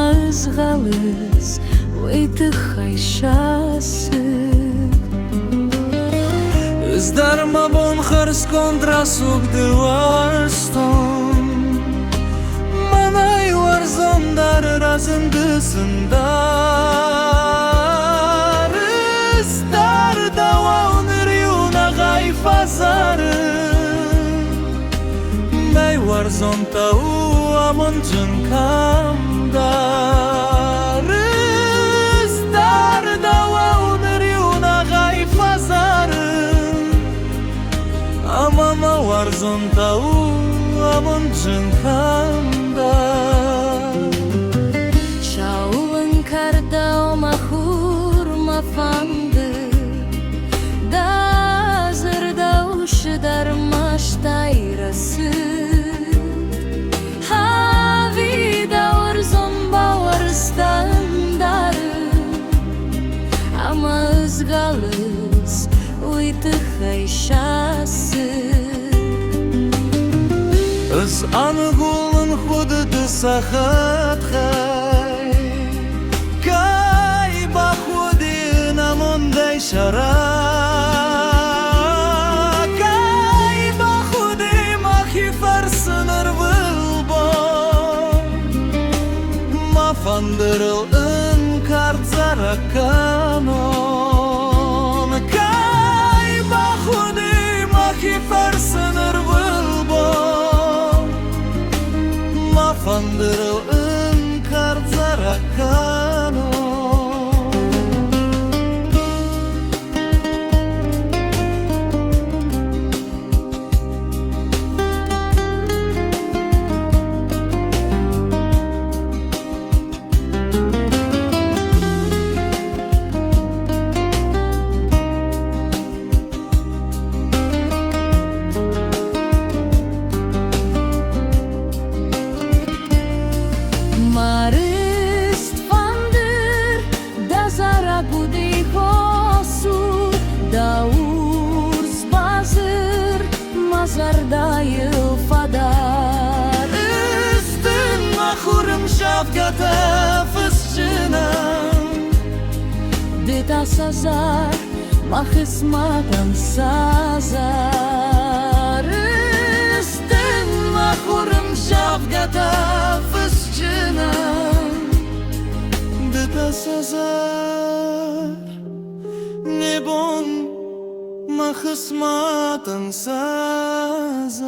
azğalız Uydu xayşası Zdarma bon xărs contra sub de waston Manay warzon dar razındı sındar Zdar dawa unriuna gai fazarı May warzon tau amon jınkandar Zdar dawa unriuna gai fazarı Amama warzon tau amon jınkandar Şauvın karda o mahur mafandı Da zırda uşdar maştayrası Havida warzon bawar standarı Ama ızgalız uydu xayşası Öz anıgulun xudu sahat xay Kay baxudin amonday şara Kay baxudim axifar sınır vılbon Mafandırıl ınkar zarakanon Kay baxudim axifar sınır vılbon Mafandırıl ınkar zarakanon Marist fandır da zara budi hosu Da urz bazır mazarda yılfadar Üstün mahurum şafkata fısçınam Dita sazar mahısmatan sazar Üstün mahurum şafkata fısçınam Dita sazar Nebon mahısmatan sazar